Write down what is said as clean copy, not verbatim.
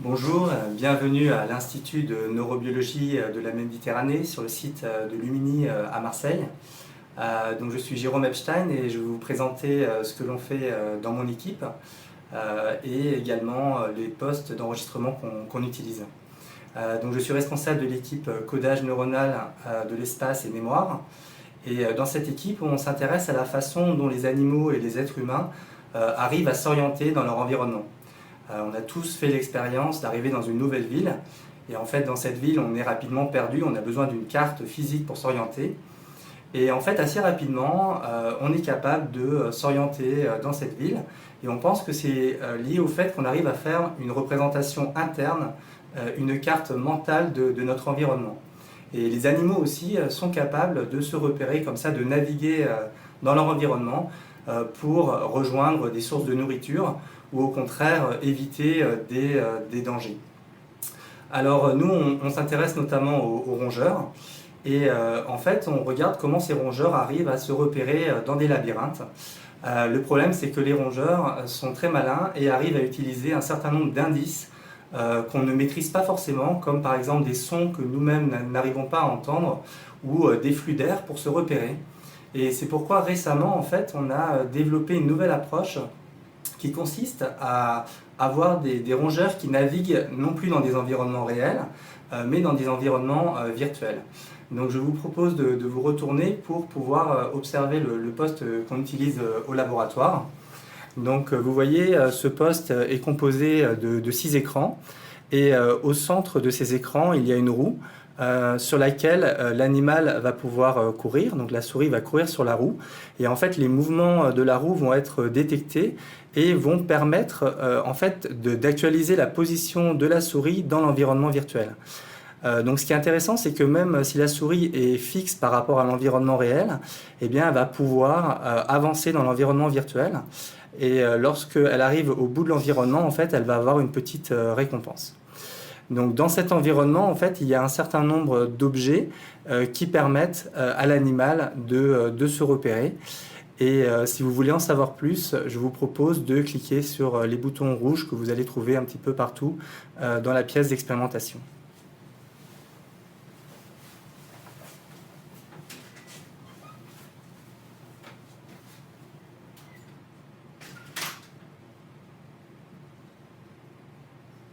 Bonjour, bienvenue à l'Institut de neurobiologie de la Méditerranée sur le site de Lumini à Marseille. Donc je suis Jérôme Epstein et je vais vous présenter ce que l'on fait dans mon équipe et également les postes d'enregistrement qu'on utilise. Donc je suis responsable de l'équipe codage neuronal de l'espace et mémoire. Et dans cette équipe, on s'intéresse à la façon dont les animaux et les êtres humains arrivent à s'orienter dans leur environnement. On a tous fait l'expérience d'arriver dans une nouvelle ville et en fait dans cette ville on est rapidement perdu, on a besoin d'une carte physique pour s'orienter et en fait assez rapidement on est capable de s'orienter dans cette ville et on pense que c'est lié au fait qu'on arrive à faire une représentation interne, une carte mentale de notre environnement. Et les animaux aussi sont capables de se repérer comme ça, de naviguer dans leur environnement pour rejoindre des sources de nourriture ou au contraire éviter des dangers. Alors nous on s'intéresse notamment aux rongeurs et en fait on regarde comment ces rongeurs arrivent à se repérer dans des labyrinthes. Le problème c'est que les rongeurs sont très malins et arrivent à utiliser un certain nombre d'indices qu'on ne maîtrise pas forcément, comme par exemple des sons que nous-mêmes n'arrivons pas à entendre ou des flux d'air pour se repérer. Et c'est pourquoi récemment en fait on a développé une nouvelle approche qui consiste à avoir des rongeurs qui naviguent non plus dans des environnements réels, mais dans des environnements virtuels. Donc je vous propose de vous retourner pour pouvoir observer le poste qu'on utilise au laboratoire. Donc vous voyez, ce poste est composé de 6 écrans et au centre de ces écrans, il y a une roue sur laquelle l'animal va pouvoir courir, donc la souris va courir sur la roue et en fait les mouvements de la roue vont être détectés et vont permettre en fait d'actualiser la position de la souris dans l'environnement virtuel. Donc ce qui est intéressant, c'est que même si la souris est fixe par rapport à l'environnement réel, eh bien, elle va pouvoir avancer dans l'environnement virtuel et lorsqu'elle arrive au bout de l'environnement, en fait, elle va avoir une petite récompense. Donc dans cet environnement, en fait, il y a un certain nombre d'objets qui permettent à l'animal de se repérer. Et si vous voulez en savoir plus, je vous propose de cliquer sur les boutons rouges que vous allez trouver un petit peu partout dans la pièce d'expérimentation.